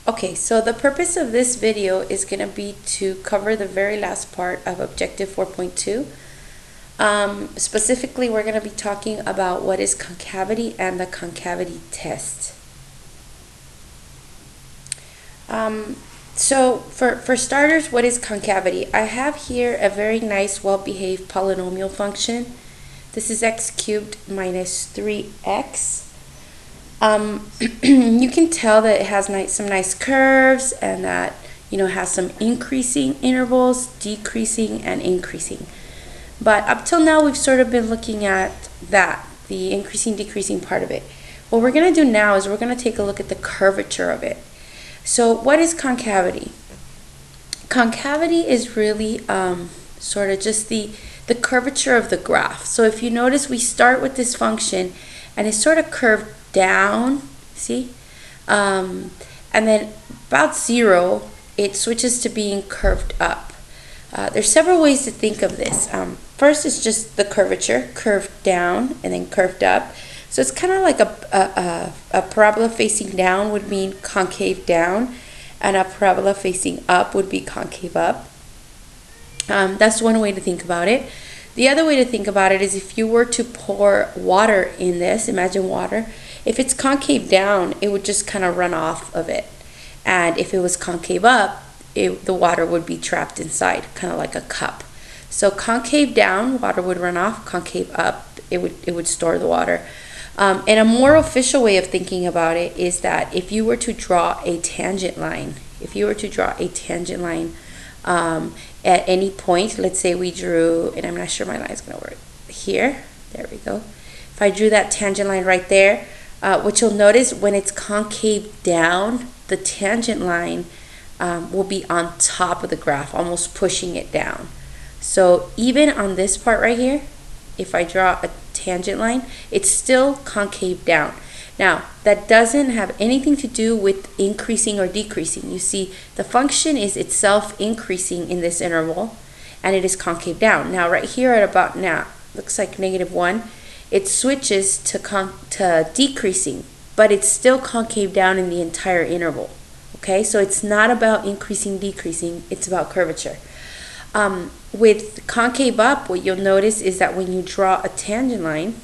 Okay, so the purpose of this video is going to be to cover the very last part of Objective 4.2. Specifically, we're going to be talking about what is concavity and the concavity test. So for starters, what is concavity? I have here a very nice, well-behaved polynomial function. This is x cubed minus 3x. You can tell that it has some nice curves and that, has some increasing intervals, decreasing, and increasing. But up till now, we've sort of been looking at the increasing, decreasing part of it. What we're going to do now is we're going to take a look at the curvature of it. So what is concavity? Concavity is really sort of just the curvature of the graph. So if you notice, we start with this function and it's sort of curved down, see? And then about 0, it switches to being curved up. There's several ways to think of this. First is just the curvature, curved down and then curved up. So it's kind of like a parabola facing down would mean concave down, and a parabola facing up would be concave up. That's one way to think about it. The other way to think about it is if you were to pour water in this, imagine water. If it's concave down, it would just kind of run off of it. And if it was concave up, the water would be trapped inside, kind of like a cup. So concave down, water would run off. Concave up, it would store the water. And a more official way of thinking about it is that if you were to draw a tangent line, at any point, let's say we drew, and I'm not sure my line is going to work, here, there we go. If I drew that tangent line right there, what you'll notice when it's concave down, the tangent line will be on top of the graph, almost pushing it down. So even on this part right here, if I draw a tangent line, it's still concave down. Now, that doesn't have anything to do with increasing or decreasing. You see, the function is itself increasing in this interval, and it is concave down. Now, right here at about now, looks like -1, it switches to decreasing, but it's still concave down in the entire interval. Okay, so it's not about increasing, decreasing, it's about curvature. With concave up, what you'll notice is that when you draw a tangent line,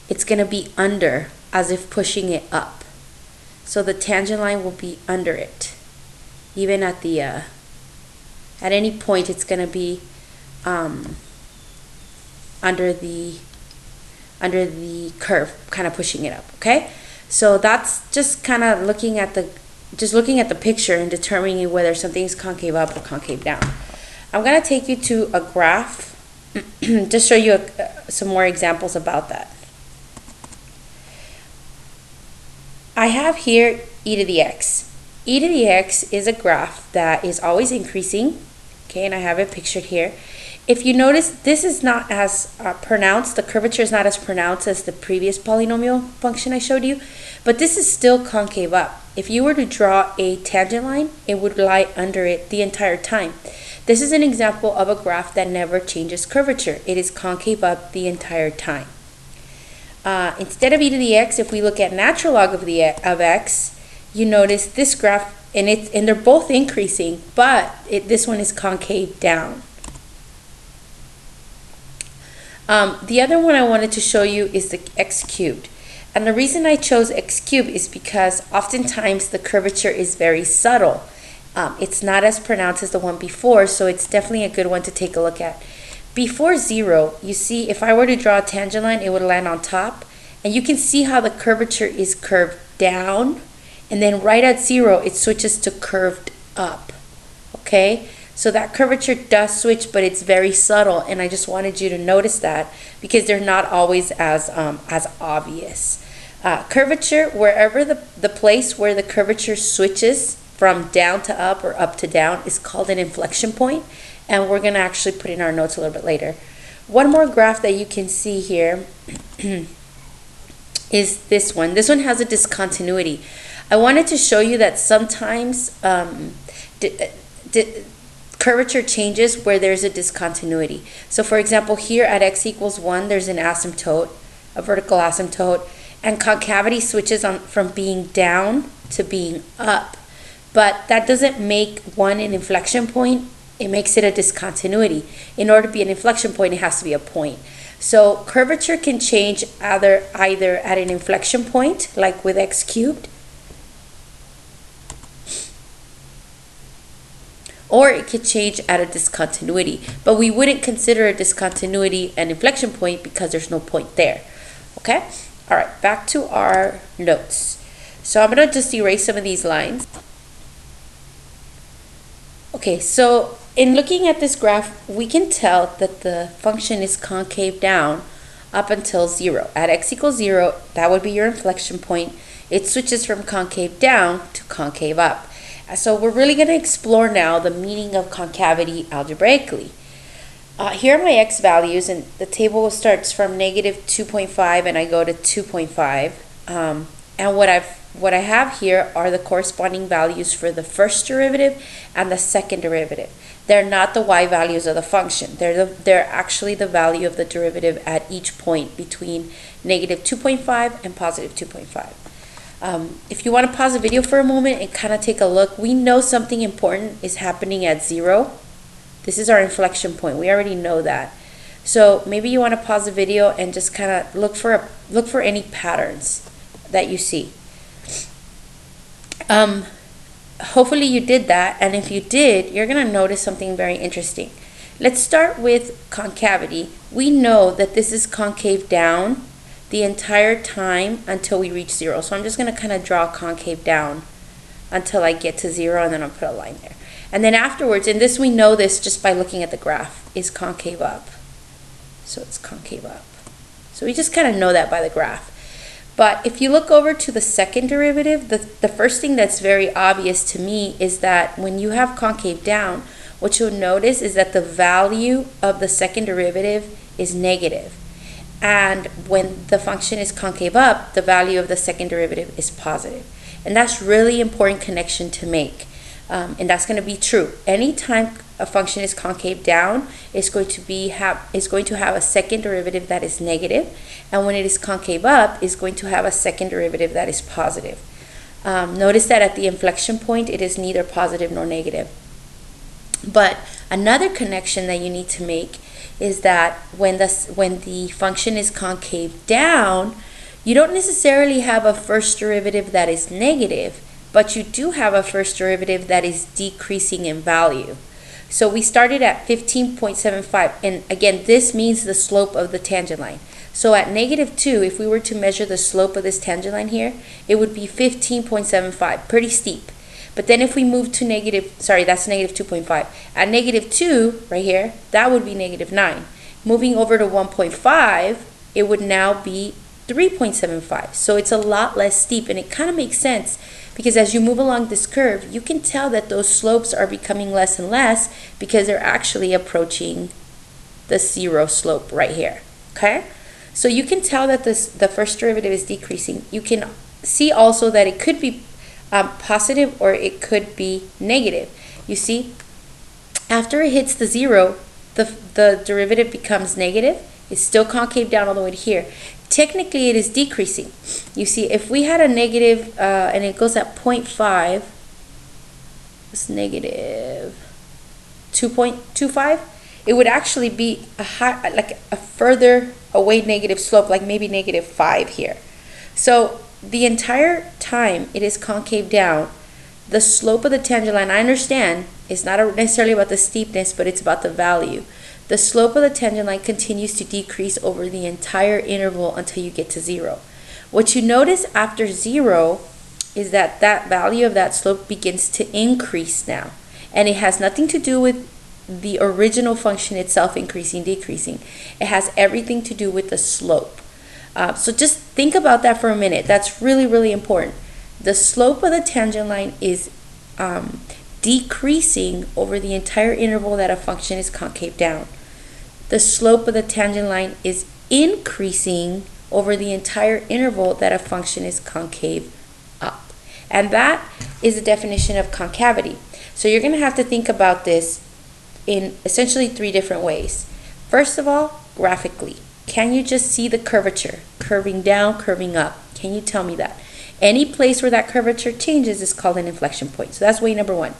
it's going to be under, as if pushing it up. So the tangent line will be under it. Even at the at any point, it's going to be under the curve, kind of pushing it up. Okay, so that's just kind of looking at the picture and determining whether something's concave up or concave down. I'm going to take you to a graph, just show you some more examples about that. I have here e to the x. E to the x is a graph that is always increasing, okay, and I have it pictured here. If you notice, this is not as pronounced, the curvature is not as pronounced as the previous polynomial function I showed you, but this is still concave up. If you were to draw a tangent line, it would lie under it the entire time. This is an example of a graph that never changes curvature. It is concave up the entire time. Instead of e to the x, if we look at natural log of x, you notice this graph, and they're both increasing, but this one is concave down. The other one I wanted to show you is the x cubed. And the reason I chose x cubed is because oftentimes the curvature is very subtle. It's not as pronounced as the one before, so it's definitely a good one to take a look at. Before 0, you see, if I were to draw a tangent line, it would land on top. And you can see how the curvature is curved down. And then right at 0, it switches to curved up. Okay? So that curvature does switch, but it's very subtle. And I just wanted you to notice that because they're not always as obvious. Curvature, wherever the place where the curvature switches from down to up or up to down is called an inflection point, and we're going to actually put in our notes a little bit later. One more graph that you can see here is this one. This one has a discontinuity. I wanted to show you that sometimes curvature changes where there's a discontinuity. So for example, here at x equals 1, there's an asymptote, a vertical asymptote, and concavity switches on from being down to being up. But that doesn't make one an inflection point. It makes it a discontinuity. In order to be an inflection point, it has to be a point. So curvature can change either at an inflection point, like with x cubed, or it could change at a discontinuity. But we wouldn't consider a discontinuity an inflection point because there's no point there. Okay? All right, back to our notes. So I'm going to just erase some of these lines. Okay, so in looking at this graph, we can tell that the function is concave down up until 0. At x equals 0, that would be your inflection point. It switches from concave down to concave up. So we're really going to explore now the meaning of concavity algebraically. Here are my x values, and the table starts from negative 2.5 and I go to 2.5. And what I have here are the corresponding values for the first derivative and the second derivative. They're not the y values of the function. They're actually the value of the derivative at each point between negative 2.5 and positive 2.5. If you want to pause the video for a moment and kind of take a look, we know something important is happening at 0. This is our inflection point. We already know that. So maybe you want to pause the video and just kind of look for any patterns that you see. Hopefully you did that, and if you did, you're going to notice something very interesting. Let's start with concavity. We know that this is concave down the entire time until we reach 0. So I'm just going to kind of draw concave down until I get to 0, and then I'll put a line there. And then afterwards, and this we know this just by looking at the graph, is concave up. So it's concave up. So we just kind of know that by the graph. But if you look over to the second derivative, the first thing that's very obvious to me is that when you have concave down, what you'll notice is that the value of the second derivative is negative. And when the function is concave up, the value of the second derivative is positive. And that's really important connection to make. And that's going to be true. Anytime a function is concave down, it's going to have a second derivative that is negative, and when it is concave up, it's going to have a second derivative that is positive. Notice that at the inflection point, it is neither positive nor negative. But another connection that you need to make is that when the function is concave down, you don't necessarily have a first derivative that is negative, but you do have a first derivative that is decreasing in value. So we started at 15.75, and again, this means the slope of the tangent line. So at negative 2, if we were to measure the slope of this tangent line here, it would be 15.75, pretty steep. But then if we move to that's negative 2.5. At negative 2, right here, that would be negative 9. Moving over to 1.5, it would now be 3.75. So it's a lot less steep, and it kind of makes sense because as you move along this curve, you can tell that those slopes are becoming less and less because they're actually approaching the 0 slope right here. Okay? So you can tell that the first derivative is decreasing. You can see also that it could be positive or it could be negative. You see, after it hits the 0, the derivative becomes negative. It's still concave down all the way to here. Technically, it is decreasing. You see, if we had a negative and it goes at 0.5, it's negative 2.25, it would actually be a further away negative slope, like maybe negative 5 here. So the entire time it is concave down, the slope of the tangent line, I understand, is not necessarily about the steepness, but it's about the value. The slope of the tangent line continues to decrease over the entire interval until you get to 0. What you notice after 0 is that that value of that slope begins to increase now. And it has nothing to do with the original function itself increasing, decreasing. It has everything to do with the slope. So just think about that for a minute. That's really, really important. The slope of the tangent line is decreasing over the entire interval that a function is concave down. The slope of the tangent line is increasing over the entire interval that a function is concave up. And that is the definition of concavity. So you're going to have to think about this in essentially 3 different ways. First of all, graphically. Can you just see the curvature? Curving down, curving up. Can you tell me that? Any place where that curvature changes is called an inflection point. So that's way number one.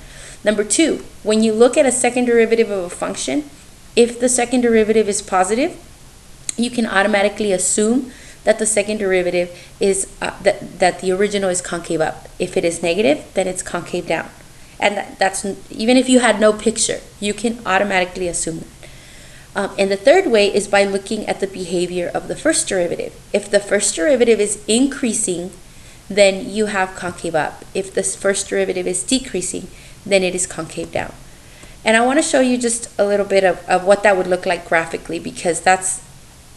Number two, when you look at a second derivative of a function, if the second derivative is positive, you can automatically assume that the second derivative is, that the original is concave up. If it is negative, then it's concave down. And that's, even if you had no picture, you can automatically assume that. And the third way is by looking at the behavior of the first derivative. If the first derivative is increasing, then you have concave up. If this first derivative is decreasing, then it is concave down. And I want to show you just a little bit of what that would look like graphically, because that's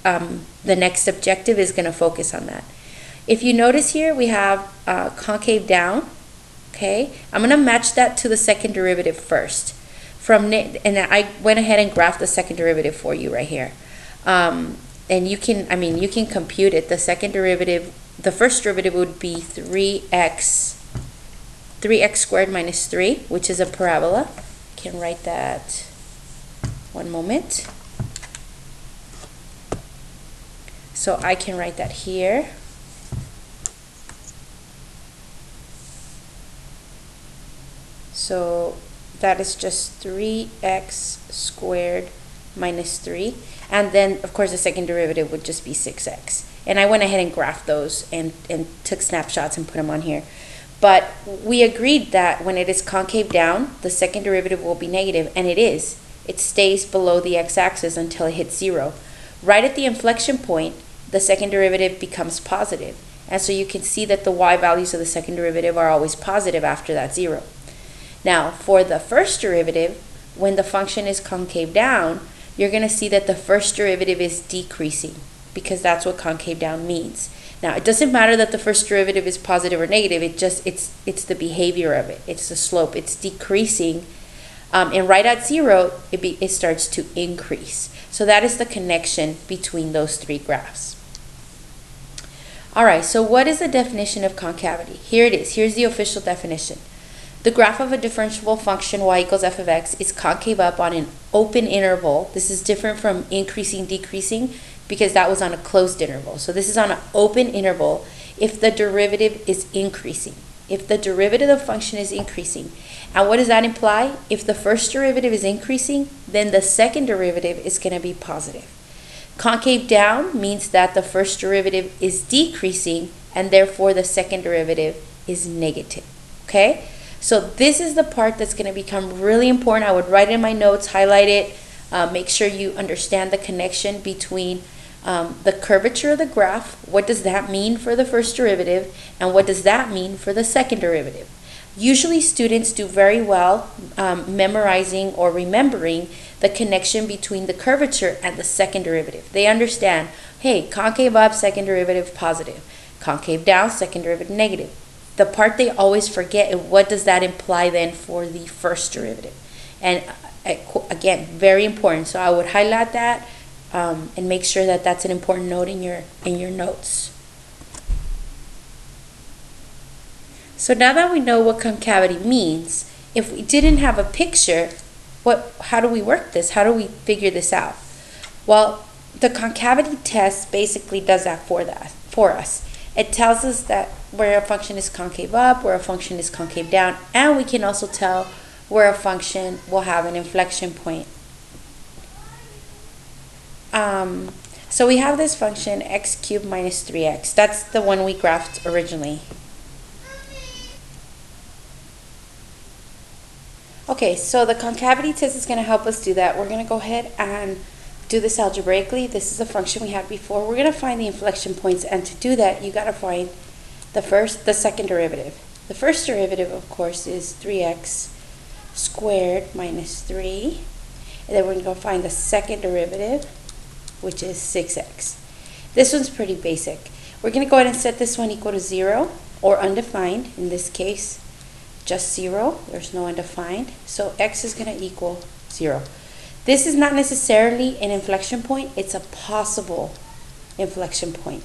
the next objective is going to focus on that. If you notice here, we have concave down. Okay, I'm going to match that to the second derivative first. And I went ahead and graphed the second derivative for you right here. And you can compute it. The second derivative, the first derivative would be 3x squared minus 3, which is a parabola. I can write that, one moment. So I can write that here. So that is just 3x squared minus 3. And then, of course, the second derivative would just be 6x. And I went ahead and graphed those and took snapshots and put them on here. But we agreed that when it is concave down, the second derivative will be negative, and it is. It stays below the x-axis until it hits 0. Right at the inflection point, the second derivative becomes positive. And so you can see that the y values of the second derivative are always positive after that 0. Now, for the first derivative, when the function is concave down, you're going to see that the first derivative is decreasing, because that's what concave down means. Now, it doesn't matter that the first derivative is positive or negative. It's the behavior of it. It's the slope. It's decreasing, and right at 0, it starts to increase. So that is the connection between those three graphs. All right. So what is the definition of concavity? Here it is. Here's the official definition. The graph of a differentiable function y equals f of x is concave up on an open interval. This is different from increasing, decreasing, because that was on a closed interval. So this is on an open interval if the derivative is increasing. If the derivative of the function is increasing. And what does that imply? If the first derivative is increasing, then the second derivative is going to be positive. Concave down means that the first derivative is decreasing, and therefore the second derivative is negative. Okay? So this is the part that's going to become really important. I would write it in my notes, highlight it, make sure you understand the connection between the curvature of the graph. What does that mean for the first derivative, and what does that mean for the second derivative? Usually students do very well memorizing or remembering the connection between the curvature and the second derivative. They understand, hey, concave up, second derivative positive. Concave down, second derivative negative. The part they always forget is what does that imply then for the first derivative. And again, very important. So I would highlight that and make sure that that's an important note in your notes. So now that we know what concavity means, if we didn't have a picture, how do we work this? How do we figure this out? Well, the concavity test basically does that for us. It tells us that where a function is concave up, where a function is concave down, and we can also tell where a function will have an inflection point. So we have this function x cubed minus 3x. That's the one we graphed originally. Okay, so the concavity test is going to help us do that. We're going to go ahead and do this algebraically. This is a function we had before. We're going to find the inflection points, and to do that, you got to find the second derivative. The first derivative, of course, is 3x squared minus 3. And then we're going to go find the second derivative, which is 6x. This one's pretty basic. We're going to go ahead and set this one equal to 0 or undefined. In this case, just 0. There's no undefined. So x is going to equal 0. This is not necessarily an inflection point. It's a possible inflection point.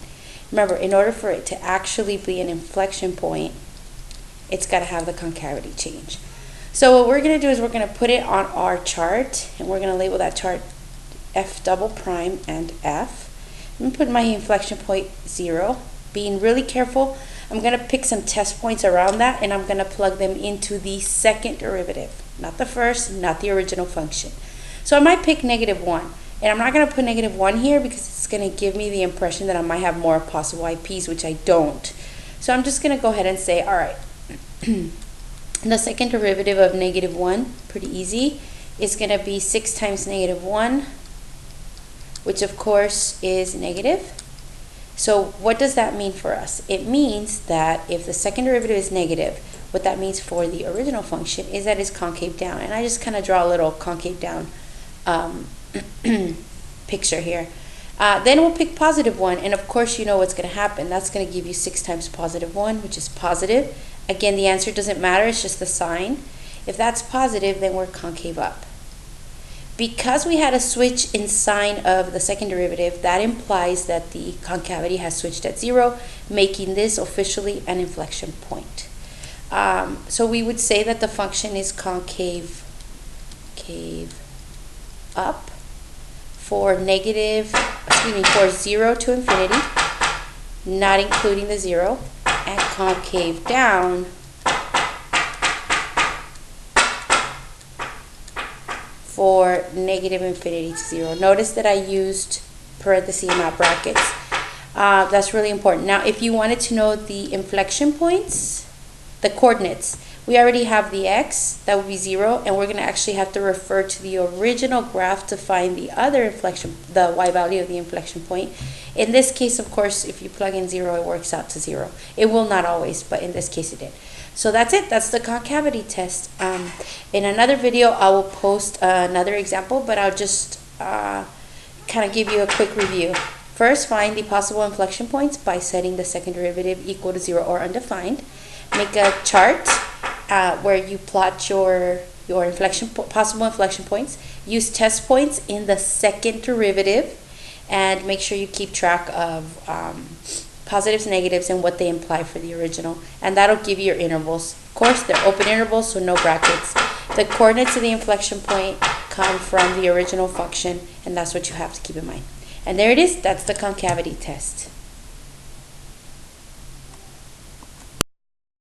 Remember, in order for it to actually be an inflection point, it's got to have the concavity change. So what we're going to do is we're going to put it on our chart, and we're going to label that chart F double prime and F. I'm going to put my inflection point 0, being really careful, I'm going to pick some test points around that, and I'm going to plug them into the second derivative, not the first, not the original function. So I might pick -1, and I'm not going to put -1 here because it's going to give me the impression that I might have more possible IPs, which I don't. So I'm just going to go ahead and say, all right, the second derivative of -1, pretty easy, is going to be 6 times -1, which of course is negative. So what does that mean for us? It means that if the second derivative is negative, what that means for the original function is that it's concave down. And I just kind of draw a little concave down picture here. Then we'll pick +1, and of course you know what's going to happen. That's going to give you 6 times +1, which is positive. Again, the answer doesn't matter, it's just the sign. If that's positive, then we're concave up. Because we had a switch in sign of the second derivative, that implies that the concavity has switched at 0, making this officially an inflection point. So we would say that the function is concave up for for 0 to infinity, not including the 0, and concave down for -infinity to 0. Notice that I used parentheses, not brackets. That's really important. Now, if you wanted to know the inflection points, the coordinates, we already have the x, that would be 0, and we're going to actually have to refer to the original graph to find the other inflection, the y value of the inflection point. In this case, of course, if you plug in 0, it works out to 0. It will not always, but in this case it did. So that's it. That's the concavity test. In another video, I will post another example, but I'll just kind of give you a quick review. First, find the possible inflection points by setting the second derivative equal to 0 or undefined. Make a chart where you plot your possible inflection points. Use test points in the second derivative, and make sure you keep track of positives, negatives, and what they imply for the original, and that'll give you your intervals. Of course, they're open intervals, so no brackets. The coordinates of the inflection point come from the original function, and that's what you have to keep in mind. And there it is. That's the concavity test.